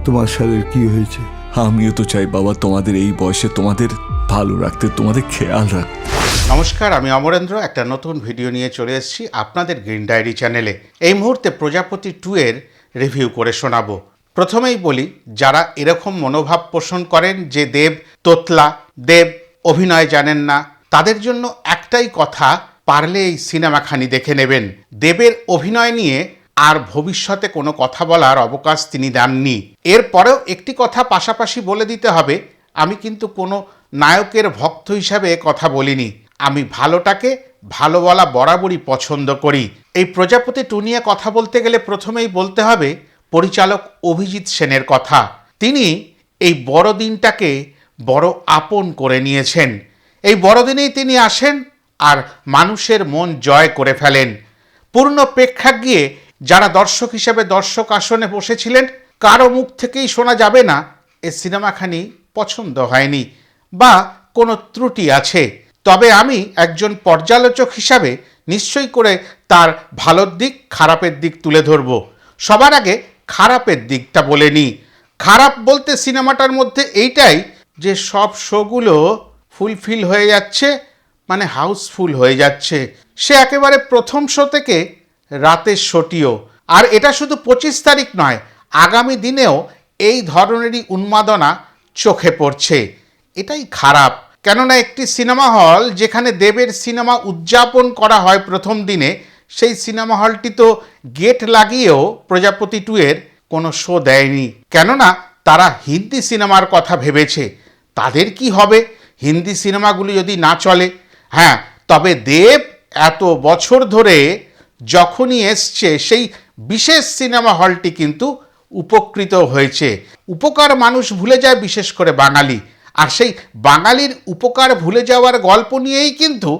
তোমার শালের কি হয়েছে? আমিও তো চাই বাবা তোমাদের এই বয়সে তোমাদের ভালো রাখতে, তোমাদের খেয়াল রাখতে। নমস্কার, আমি অমরেন্দ্র একটা নতুন ভিডিও নিয়ে চলে এসেছি আপনাদের গ্রিন ডায়েরি চ্যানেলে। এই মুহূর্তে প্রজাপতি 2 এর রিভিউ করে শোনাবো। প্রথমেই বলি, যারা এরকম মনোভাব পোষণ করেন যে দেব তোতলা, দেব অভিনয় জানেন না, তাদের জন্য একটাই কথা, পারলে এই সিনেমাখানি দেখে নেবেন। দেবের অভিনয় নিয়ে আর ভবিষ্যতে কোনো কথা বলার অবকাশ তিনি দেননি। এরপরেও একটি কথা পাশাপাশি বলে দিতে হবে, আমি কিন্তু কোনো নায়কের ভক্ত হিসাবে কথা বলিনি। আমি ভালোটাকে ভালো বলা বরাবরই পছন্দ করি। এই প্রজাপতি 2 নিয়ে কথা বলতে গেলে প্রথমেই বলতে হবে পরিচালক অভিজিৎ সেনের কথা। তিনি এই বড়দিনটাকে বড় আপন করে নিয়েছেন। এই বড়দিনেই তিনি আসেন আর মানুষের মন জয় করে ফেলেন। পূর্ণ প্রেক্ষাগৃহে যারা দর্শক হিসেবে দর্শক আসনে বসেছিলেন, কারো মুখ থেকেই শোনা যাবে না এ সিনেমাখানি পছন্দ হয়নি বা কোনো ত্রুটি আছে। তবে আমি একজন পর্যালোচক হিসাবে নিশ্চয়ই করে তার ভালোর দিক খারাপের দিক তুলে ধরব। সবার আগে খারাপের দিকটা বলে নিই। খারাপ বলতে সিনেমাটার মধ্যে এইটাই যে সব শোগুলো ফুলফিল হয়ে যাচ্ছে, মানে হাউসফুল হয়ে যাচ্ছে। সে একেবারে প্রথম শো থেকে রাতের শোটিও। আর এটা শুধু 25 তারিখ নয়, আগামী দিনেও এই ধরনেরই উন্মাদনা চোখে পড়ছে। এটাই খারাপ। কেননা একটি সিনেমা হল যেখানে দেবের সিনেমা উদযাপন করা হয় প্রথম দিনে, সেই সিনেমা হলটি তো গেট লাগিয়েও প্রজাপতি 2 এর কোনো শো দেয়নি। কেননা তারা হিন্দি সিনেমার কথা ভেবেছে। তাদের কি হবে হিন্দি সিনেমাগুলি যদি না চলে? হ্যাঁ, তবে দেব এত বছর ধরে যখনই এসছে সেই বিশেষ সিনেমা হলটি কিন্তু উপকৃত হয়েছে। উপকার মানুষ ভুলে যায়, বিশেষ করে বাঙালি। আর সেই বাঙালির উপকার ভুলে যাওয়ার গল্প নিয়েই কিন্তু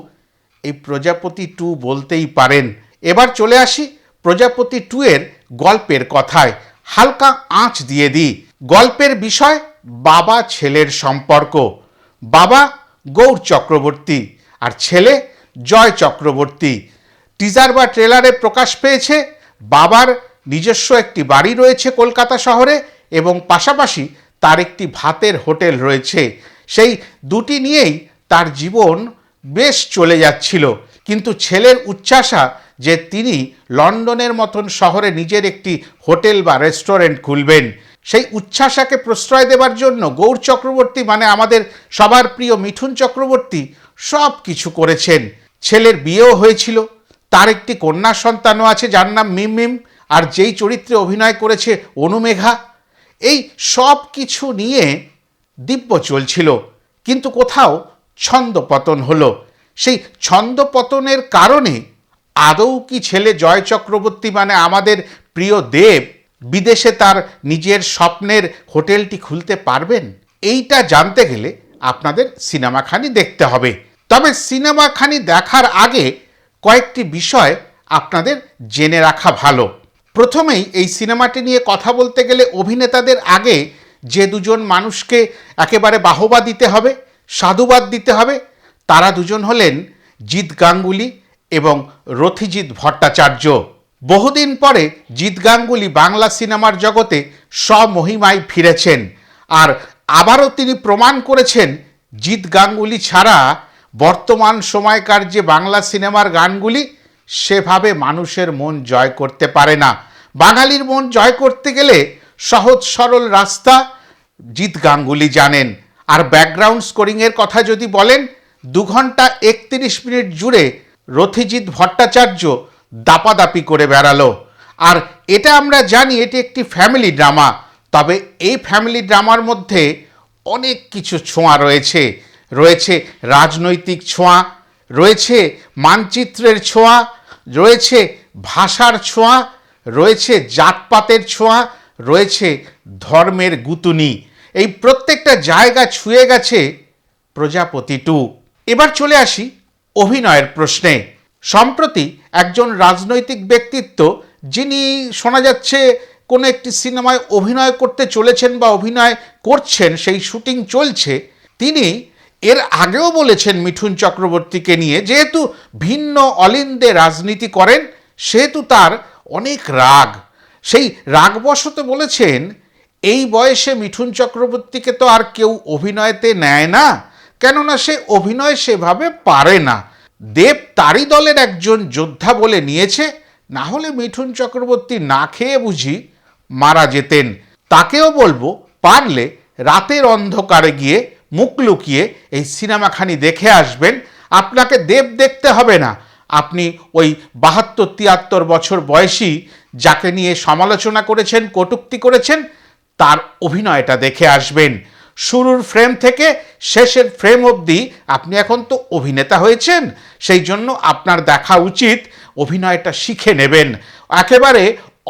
এই প্রজাপতি 2 বলতেই পারেন। এবার চলে আসি প্রজাপতি 2 এর গল্পের কথায়। হালকা আঁচ দিয়ে দিই। গল্পের বিষয় বাবা ছেলের সম্পর্ক। বাবা গৌর চক্রবর্তী আর ছেলে জয় চক্রবর্তী। টিজার বা ট্রেলারে প্রকাশ পেয়েছে বাবার নিজস্ব একটি বাড়ি রয়েছে কলকাতা শহরে এবং পাশাপাশি তার একটি ভাতের হোটেল রয়েছে। সেই দুটি নিয়েই তার জীবন বেশ চলে যাচ্ছিল। কিন্তু ছেলের উচ্চাশা যে তিনি লন্ডনের মতন শহরে নিজের একটি হোটেল বা রেস্টুরেন্ট খুলবেন, সেই উচ্ছ্বাসাকে প্রশ্রয় দেবার জন্য গৌর চক্রবর্তী, মানে আমাদের সবার প্রিয় মিঠুন চক্রবর্তী, সব কিছু করেছেন। ছেলের বিয়েও হয়েছিল, তার একটি কন্যা সন্তানও আছে যার নাম মিম, আর যেই চরিত্রে অভিনয় করেছে অনুমেঘা। এই সব কিছু নিয়ে দিব্য চলছিল, কিন্তু কোথাও ছন্দপতন হলো। সেই ছন্দপতনের কারণে আদৌ কি ছেলে জয় চক্রবর্তী, মানে আমাদের প্রিয় দেব, বিদেশে তার নিজের স্বপ্নের হোটেলটি খুলতে পারবেন? এইটা জানতে গেলে আপনাদের সিনেমাখানি দেখতে হবে। তবে সিনেমাখানি দেখার আগে কয়েকটি বিষয় আপনাদের জেনে রাখা ভালো। প্রথমেই এই সিনেমাটি নিয়ে কথা বলতে গেলে অভিনেতাদের আগে যে দুজন মানুষকে একেবারে বাহবা দিতে হবে, সাধুবাদ দিতে হবে, তারা দুজন হলেন জিৎ গাঙ্গুলি এবং রথিজিৎ ভট্টাচার্য। বহুদিন পরে জিৎ গাঙ্গুলি বাংলা সিনেমার জগতে স্বমহিমায় ফিরেছেন। আর আবারও তিনি প্রমাণ করেছেন জিৎ গাঙ্গুলি ছাড়া বর্তমান সময়কার যে বাংলা সিনেমার গানগুলি সেভাবে মানুষের মন জয় করতে পারে না। বাঙালির মন জয় করতে গেলে সহজ সরল রাস্তা জিৎ গাঙ্গুলি জানেন। আর ব্যাকগ্রাউন্ড স্কোরিংয়ের কথা যদি বলেন, 2 ঘন্টা 31 মিনিট জুড়ে রথিজিৎ ভট্টাচার্য দাপাদাপি করে বেড়ালো। আর এটা আমরা জানি এটি একটি ফ্যামিলি ড্রামা, তবে এই ফ্যামিলি ড্রামার মধ্যে অনেক কিছু ছোঁয়া রয়েছে। রয়েছে রাজনৈতিক ছোঁয়া, রয়েছে মানচিত্রের ছোঁয়া, রয়েছে ভাষার ছোঁয়া, রয়েছে জাতপাতের ছোঁয়া, রয়েছে ধর্মের গুতুনি। এই প্রত্যেকটা জায়গা ছুঁয়ে গেছে প্রজাপতি 2। এবার চলে আসি অভিনয়ের প্রশ্নে। সম্প্রতি একজন রাজনৈতিক ব্যক্তিত্ব, যিনি শোনা যাচ্ছে কোনো একটি সিনেমায় অভিনয় করতে চলেছেন বা অভিনয় করছেন, সেই শুটিং চলছে, তিনি এর আগেও বলেছেন মিঠুন চক্রবর্তীকে নিয়ে, যেহেতু ভিন্ন অলিন্দে রাজনীতি করেন সেহেতু তার অনেক রাগ। সেই রাগবশত বলেছেন এই বয়সে মিঠুন চক্রবর্তীকে তো আর কেউ অভিনয়তে নেয় না, কেননা সে অভিনয় সেভাবে পারে না। দেব তারই দলের একজন যোদ্ধা বলে নিয়েছে, না হলে মিঠুন চক্রবর্তী না খেয়ে বুঝি মারা যেতেন। তাকেও বলবো, পারলে রাতের অন্ধকারে গিয়ে মুখ লুকিয়ে এই সিনেমাখানি দেখে আসবেন। আপনাকে দেব দেখতে হবে না, আপনি ওই 72-73 বছর বয়সী যাকে নিয়ে সমালোচনা করেছেন, কটূক্তি করেছেন, তার অভিনয়টা দেখে আসবেন। শুরুর ফ্রেম থেকে শেষের ফ্রেম অবধি আপনি এখন তো অভিনেতা হয়েছেন, সেই জন্য আপনার দেখা উচিত অভিনয়টা শিখে নেবেন। একেবারে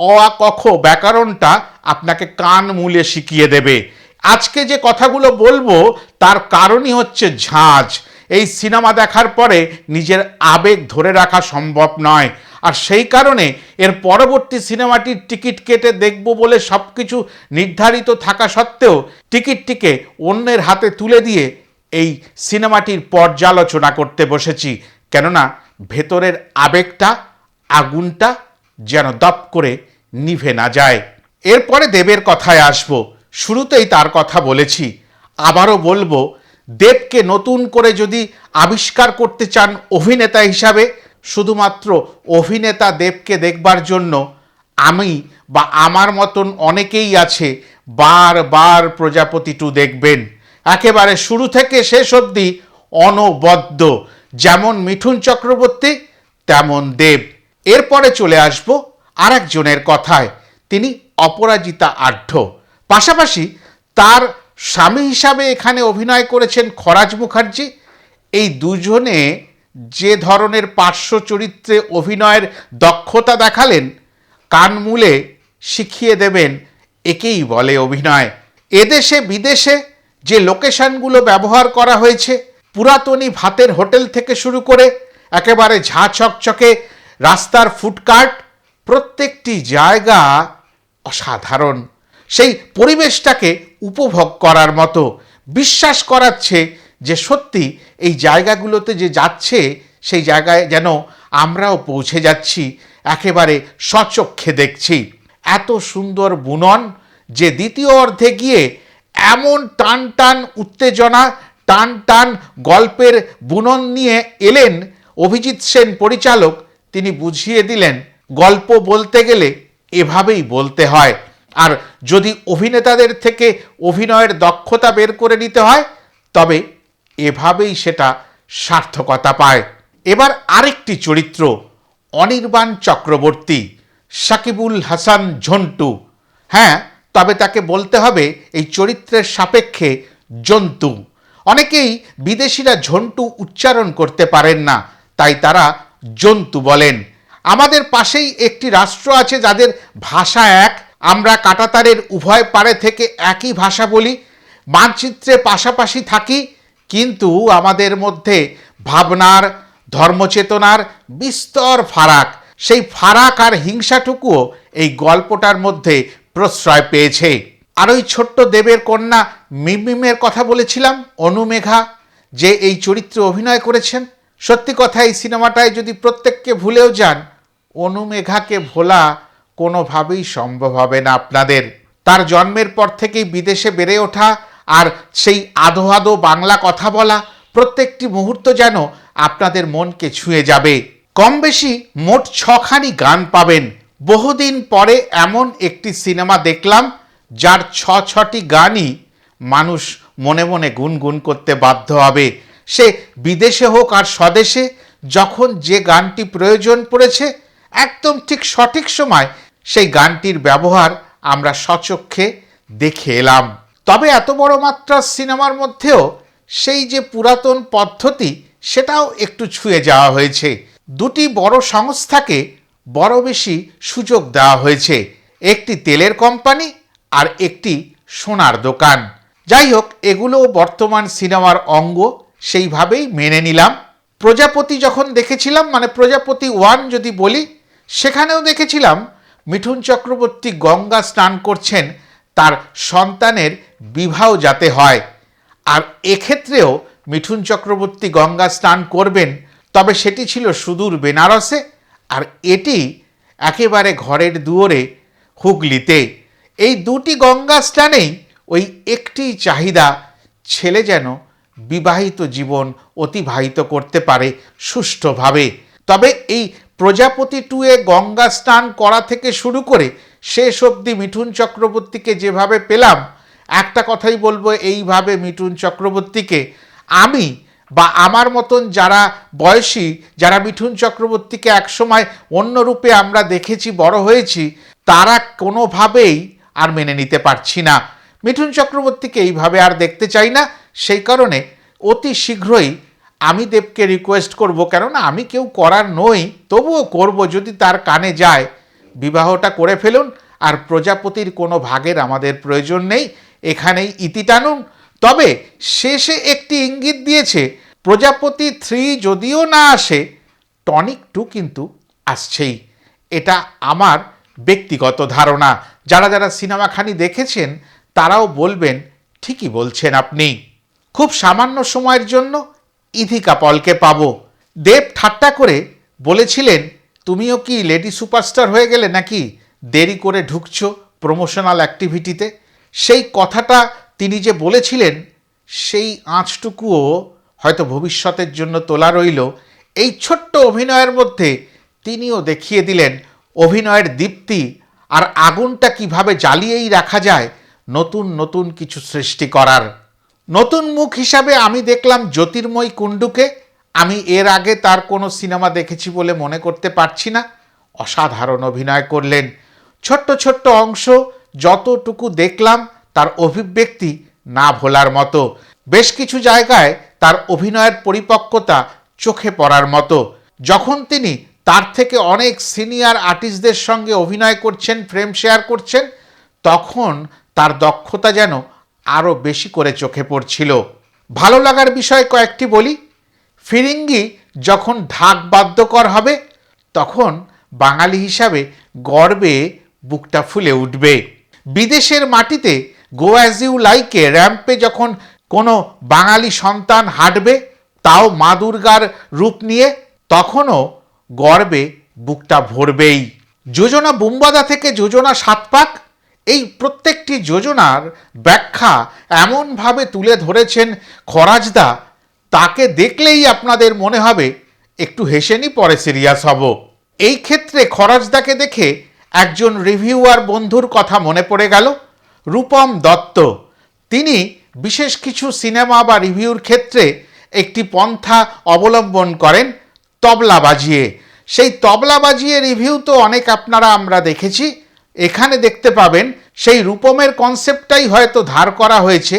অ আ ক খ ব্যাকরণটা আপনাকে কান মুলে শিখিয়ে দেবে। আজকে যে কথাগুলো বলবো তার কারণই হচ্ছে ঝাঁজ। এই সিনেমা দেখার পরে নিজের আবেগ ধরে রাখা সম্ভব নয়, আর সেই কারণে এর পরবর্তী সিনেমাটির টিকিট কেটে দেখব বলে সব কিছু নির্ধারিত থাকা সত্ত্বেও টিকিটটিকে অন্যের হাতে তুলে দিয়ে এই সিনেমাটির পর্যালোচনা করতে বসেছি, কেননা ভেতরের আবেগটা, আগুনটা যেন দপ করে নিভে না যায়। এরপরে দেবের কথায় আসব। শুরুতেই তার কথা বলেছি, আবারও বলবো, দেবকে নতুন করে যদি আবিষ্কার করতে চান অভিনেতা হিসাবে, শুধুমাত্র অভিনেতা দেবকে দেখবার জন্য আমি বা আমার মতন অনেকেই আছে বারবার প্রজাপতি 2 দেখবেন, একেবারে শুরু থেকে শেষ অবধি অনবদ্য। যেমন মিঠুন চক্রবর্তী তেমন দেব। এরপরে চলে আসব আর একজনের কথায়, তিনি অপরাজিতা আঢ্য। পাশাপাশি তার স্বামী হিসাবে এখানে অভিনয় করেছেন খরাজ মুখার্জি। এই দুজনে যে ধরনের পার্শ্ব চরিত্রে অভিনয়ের দক্ষতা দেখালেন, কান মুলে শিখিয়ে দেবেন একেই বলে অভিনয়। এদেশে বিদেশে যে লোকেশনগুলো ব্যবহার করা হয়েছে, পুরাতনী ভাতের হোটেল থেকে শুরু করে একেবারে ঝাঁ চকচকে রাস্তার ফুডকার্ট, প্রত্যেকটি জায়গা অসাধারণ। সেই পরিবেশটাকে উপভোগ করার মতো, বিশ্বাস করাচ্ছে যে সত্যি এই জায়গাগুলোতে যে যাচ্ছে সেই জায়গায় যেন আমরাও পৌঁছে যাচ্ছি, একেবারে স্বচক্ষে দেখছি। এত সুন্দর বুনন যে দ্বিতীয় অর্ধে গিয়ে এমন টান টান উত্তেজনা, টান টান গল্পের বুনন নিয়ে এলেন অভিজিৎ সেন পরিচালক। তিনি বুঝিয়ে দিলেন গল্প বলতে গেলে এভাবেই বলতে হয়, আর যদি অভিনেতাদের থেকে অভিনয়ের দক্ষতা বের করে নিতে হয় তবে এভাবেই সেটা সার্থকতা পায়। এবার আরেকটি চরিত্র, অনির্বাণ চক্রবর্তী, সাকিবুল হাসান ঝন্টু। হ্যাঁ, তবে তাকে বলতে হবে এই চরিত্রের সাপেক্ষে জন্তু। অনেকেই বিদেশিরা ঝন্টু উচ্চারণ করতে পারেন না, তাই তারা জন্তু বলেন। আমাদের পাশেই একটি রাষ্ট্র আছে যাদের ভাষা এক, আমরা কাঁটাতারের উভয় পারে থেকে একই ভাষা বলি, মানচিত্রে পাশাপাশি থাকি, কিন্তু আমাদের মধ্যে ভাবনার, ধর্মচেতনার বিস্তর ফারাক। সেই ফারাক আর হিংসাটুকুও এই গল্পটার মধ্যে প্রশ্রয় পেয়েছে। আর ওই ছোট্ট দেবের কন্যা মিমিমের কথা বলেছিলাম, অনুমেঘা, যে এই চরিত্রে অভিনয় করেছেন। সত্যি কথা, এই সিনেমাটায় যদি প্রত্যেককে ভুলেও যান, অনুমেঘাকে ভোলা কোনোভাবেই সম্ভব হবে না আপনাদের। তার জন্মের পর থেকেই বিদেশে বেড়ে ওঠা, আর সেই আধো আধো বাংলা কথা বলা, প্রত্যেকটি মুহূর্ত যেন আপনাদের মনকে ছুঁয়ে যাবে। কম বেশি মোট 6খানি গান পাবেন। বহুদিন পরে এমন একটি সিনেমা দেখলাম যার 6টি গানই মানুষ মনে মনে গুনগুন করতে বাধ্য হবে। সে বিদেশে হোক আর স্বদেশে, যখন যে গানটি প্রয়োজন পড়েছে একদম ঠিক সঠিক সময় সেই গানটির ব্যবহার আমরা স্বচক্ষে দেখে এলাম। তবে এত বড় মাত্রার সিনেমার মধ্যেও সেই যে পুরাতন পদ্ধতি, সেটাও একটু ছুঁয়ে যাওয়া হয়েছে। দুটি বড় সংস্থাকে বড় বেশি সুযোগ দেওয়া হয়েছে, একটি তেলের কোম্পানি আর একটি সোনার দোকান। যাই হোক, এগুলো বর্তমান সিনেমার অঙ্গ, সেইভাবেই মেনে নিলাম। প্রজাপতি যখন দেখেছিলাম, মানে প্রজাপতি 1 যদি বলি, সেখানেও দেখেছিলাম মিঠুন চক্রবর্তী গঙ্গা স্নান করছেন তার সন্তানের বিবাহ যাতে হয়, আর এক্ষেত্রেও মিঠুন চক্রবর্তী গঙ্গা স্নান করবেন, তবে সেটি ছিল সুদূর বেনারসে, আর এটি একেবারে ঘরের দুয়ারে হুগলিতে। এই দুটি গঙ্গা স্নানেই ওই একটি চাহিদা, ছেলে যেন বিবাহিত জীবন অতিবাহিত করতে পারে সুষ্ঠুভাবে। তবে এই প্রজাপতি 2-এ গঙ্গা স্নান করা থেকে শুরু করে শেষ অবধি মিঠুন চক্রবর্তীকে যেভাবে পেলাম, একটা কথাই বলবো, এইভাবে মিঠুন চক্রবর্তীকে আমি বা আমার মতন যারা বয়সী, যারা মিঠুন চক্রবর্তীকে একসময় অন্য রূপে আমরা দেখেছি, বড় হয়েছি, তারা কোনোভাবেই আর মেনে নিতে পারছি না। মিঠুন চক্রবর্তীকে এইভাবে আর দেখতে চাই না। সেই কারণে অতি শীঘ্রই আমি দেবকে রিকোয়েস্ট করব, কেননা আমি কেউ করার নই, তবুও করব, যদি তার কানে যায়, বিবাহটা করে ফেলুন, আর প্রজাপতির কোনো ভাগের আমাদের প্রয়োজন নেই, এখানেই ইতি টানুন। তবে শেষে একটি ইঙ্গিত দিয়েছে, প্রজাপতি 3 যদিও না আসে, টনিক 2 কিন্তু আসছেই। এটা আমার ব্যক্তিগত ধারণা। যারা যারা সিনেমাখানি দেখেছেন তারাও বলবেন ঠিকই বলছেন আপনি। খুব সামান্য সময়ের জন্য ইথিকা পলকে পাবো। দেব ঠাট্টা করে বলেছিলেন, তুমিও কি লেডি সুপারস্টার হয়ে গেলে নাকি, দেরি করে ঢুকছো প্রমোশনাল অ্যাক্টিভিটিতে। সেই কথাটা তিনি যে বলেছিলেন, সেই আঁচটুকুও হয়তো ভবিষ্যতের জন্য তোলা রইল। এই ছোট্ট অভিনয়ের মধ্যে তিনিও দেখিয়ে দিলেন অভিনয়ের দীপ্তি আর আগুনটা কিভাবে জ্বালিয়েই রাখা যায় নতুন নতুন কিছু সৃষ্টি করার। নতুন মুখ হিসাবে আমি দেখলাম জ্যোতির্ময় কুণ্ডুকে। আমি এর আগে তার কোনো সিনেমা দেখেছি বলে মনে করতে পারছি না। অসাধারণ অভিনয় করলেন। ছোট্ট ছোট্ট অংশ যতটুকু দেখলাম, তার অভিব্যক্তি না ভোলার মতো। বেশ কিছু জায়গায় তার অভিনয়ের পরিপক্কতা চোখে পড়ার মতো। যখন তিনি তার থেকে অনেক সিনিয়র আর্টিস্টদের সঙ্গে অভিনয় করছেন, ফ্রেম শেয়ার করছেন, তখন তার দক্ষতা যেন আরও বেশি করে চোখে পড়ছিল। ভালো লাগার বিষয় কয়েকটি বলি। ফিরিঙ্গি যখন ঢাক বাদ্যকর হবে, তখন বাঙালি হিসাবে গর্বে বুকটা ফুলে উঠবে। বিদেশের মাটিতে গো অ্যাজ ইউ লাইকে র্যাম্পে যখন কোনো বাঙালি সন্তান হাঁটবে, তাও মা দুর্গার রূপ নিয়ে, তখনও গর্বে বুকটা ভরবেই। যোজনা বুম্বাদা থেকে যোজনা 7 পাক, এই প্রত্যেকটি যোজনার ব্যাখ্যা এমনভাবে তুলে ধরেছেন খরাজদা, তাকে দেখলেই আপনাদের মনে হবে একটু হেসেনি পরে সিরিয়াস হব। এই ক্ষেত্রে খরাজদাকে দেখে একজন রিভিউয়ার বন্ধুর কথা মনে পড়ে গেল, রূপম দত্ত। তিনি বিশেষ কিছু সিনেমা বা রিভিউর ক্ষেত্রে একটি পন্থা অবলম্বন করেন, তবলা বাজিয়ে। সেই তবলা বাজিয়ে রিভিউ তো অনেক আমরা দেখেছি। এখানে দেখতে পাবেন সেই রূপমের কনসেপ্টটাই হয়তো ধার করা হয়েছে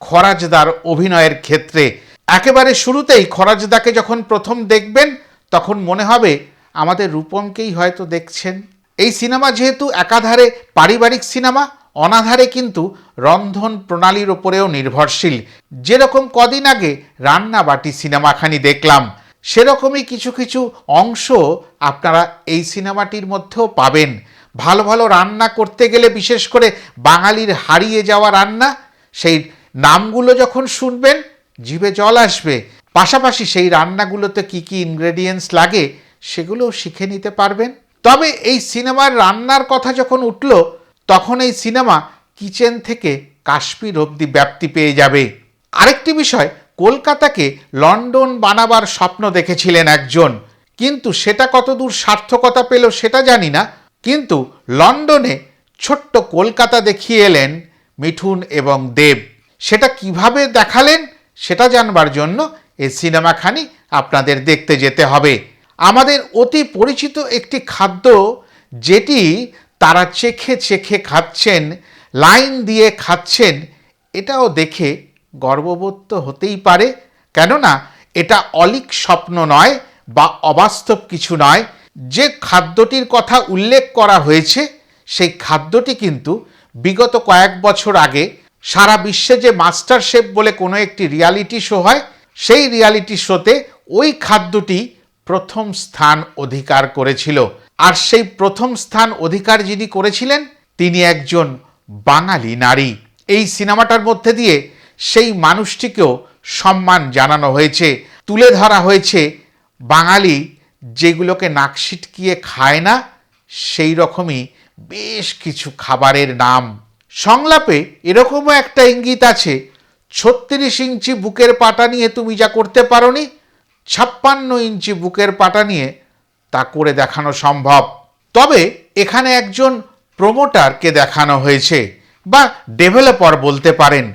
খরাজদার অভিনয়ের ক্ষেত্রে। একেবারে শুরুতেই খরাজদাকে যখন প্রথম দেখবেন, তখন মনে হবে আমাদের রূপমকেই হয়তো দেখছেন। এই সিনেমা যেহেতু একাধারে পারিবারিক সিনেমা, অনাধারে কিন্তু রন্ধন প্রণালীর ওপরেও নির্ভরশীল। যেরকম কদিন আগে রান্নাবাটি সিনেমাখানি দেখলাম, সেরকমই কিছু কিছু অংশ আপনারা এই সিনেমাটির মধ্যেও পাবেন। ভালো ভালো রান্না করতে গেলে, বিশেষ করে বাঙালির হারিয়ে যাওয়া রান্না, সেই নামগুলো যখন শুনবেন জিভে জল আসবে। পাশাপাশি সেই রান্নাগুলোতে কি কি ইনগ্রেডিয়েন্টস লাগে সেগুলোও শিখে নিতে পারবেন। তবে এই সিনেমার রান্নার কথা যখন উঠল, তখন এই সিনেমা কিচেন থেকে কাশ্মীর অবধি ব্যাপ্তি পেয়ে যাবে। আরেকটি বিষয়, কলকাতাকে লন্ডন বানাবার স্বপ্ন দেখেছিলেন একজন, কিন্তু সেটা কতদূর সার্থকতা পেল সেটা জানি না। কিন্তু লন্ডনে ছোট্ট কলকাতা দেখিয়ে এলেন মিঠুন এবং দেব। সেটা কিভাবে দেখালেন সেটা জানবার জন্য এই সিনেমাখানি আপনাদের দেখতে যেতে হবে। আমাদের অতি পরিচিত একটি খাদ্য, যেটি তারা চেখে চেখে খাচ্ছেন, লাইন দিয়ে খাচ্ছেন, এটাও দেখে গর্ববোধ তো হতেই পারে। কেননা এটা অলীক স্বপ্ন নয় বা অবাস্তব কিছু নয়। যে খাদ্যটির কথা উল্লেখ করা হয়েছে, সেই খাদ্যটি কিন্তু বিগত কয়েক বছর আগে সারা বিশ্বে যে মাস্টার শেফ বলে কোনো একটি রিয়ালিটি শো হয়, সেই রিয়ালিটি শোতে ওই খাদ্যটি প্রথম স্থান অধিকার করেছিল। আর সেই প্রথম স্থান অধিকার যিনি করেছিলেন, তিনি একজন বাঙালি নারী। এই সিনেমাটার মধ্যে দিয়ে সেই মানুষটিকেও সম্মান জানানো হয়েছে, তুলে ধরা হয়েছে বাঙালি যেগুলোকে নাক সিটকিয়ে খায় না, সেই রকমই বেশ কিছু খাবারের নাম। সংলাপে এরকমও একটা ইঙ্গিত আছে, 36 ইঞ্চি বুকের পাটা নিয়ে তুমি যা করতে পারোনি, 56 ইঞ্চি বুকের পাটা নিয়ে তা করে দেখানো সম্ভব। তবে এখানে একজন প্রমোটারকে দেখানো হয়েছে, বা ডেভেলপার বলতে পারেন।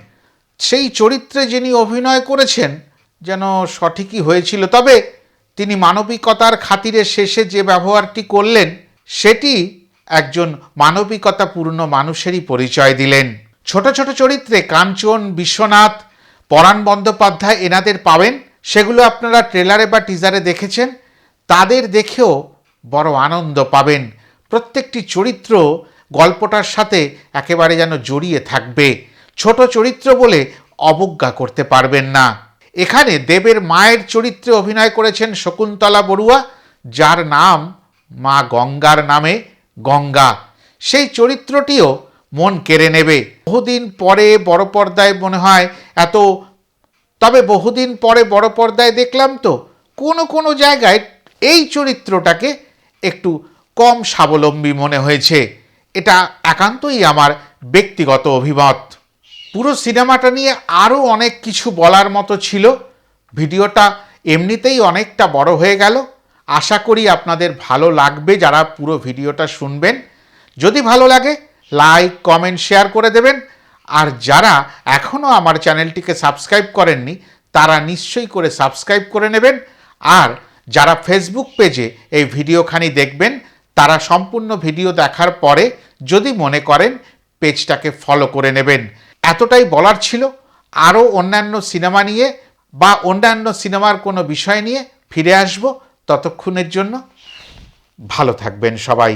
সেই চরিত্রে যিনি অভিনয় করেছেন যেন সঠিকই হয়েছিল, তবে তিনি মানবিকতার খাতিরে শেষে যে ব্যবহারটি করলেন সেটি একজন মানবিকতাপূর্ণ মানুষেরই পরিচয় দিলেন। ছোট ছোট চরিত্রে কাঞ্চন, বিশ্বনাথ, পরাণ বন্দ্যোপাধ্যায় এনাদের পাবেন, সেগুলো আপনারা ট্রেলারে বা টিজারে দেখেছেন। তাদের দেখেও বড় আনন্দ পাবেন। প্রত্যেকটি চরিত্র গল্পটার সাথে একেবারে যেন জড়িয়ে থাকবে। ছোট চরিত্র বলে অবজ্ঞা করতে পারবেন না। এখানে দেবের মায়ের চরিত্রে অভিনয় করেছেন শকুন্তলা বড়ুয়া, যার নাম মা গঙ্গার নামে গঙ্গা। সেই চরিত্রটিও মন কেড়ে নেবে। বহুদিন পরে বড় পর্দায় মনে হয় তবে বহুদিন পরে বড় পর্দায় দেখলাম তো কোনো কোনো জায়গায় এই চরিত্রটাকে একটু কম স্বাবলম্বী মনে হয়েছে। এটা একান্তই আমার ব্যক্তিগত অভিমত। পুরো সিনেমাটা নিয়ে আরও অনেক কিছু বলার মতো ছিল। ভিডিওটা এমনিতেই অনেকটা বড় হয়ে গেল। আশা করি আপনাদের ভালো লাগবে যারা পুরো ভিডিওটা শুনবেন। যদি ভালো লাগে লাইক, কমেন্ট, শেয়ার করে দেবেন। আর যারা এখনও আমার চ্যানেলটিকে সাবস্ক্রাইব করেননি তারা নিশ্চয়ই করে সাবস্ক্রাইব করে নেবেন। আর যারা ফেসবুক পেজে এই ভিডিওখানি দেখবেন তারা সম্পূর্ণ ভিডিও দেখার পরে যদি মনে করেন পেজটাকে ফলো করে নেবেন। এতটাই বলার ছিল। আরও অন্যান্য সিনেমা নিয়ে বা অন্যান্য সিনেমার কোনো বিষয় নিয়ে ফিরে আসব। ততক্ষণের জন্য ভালো থাকবেন সবাই।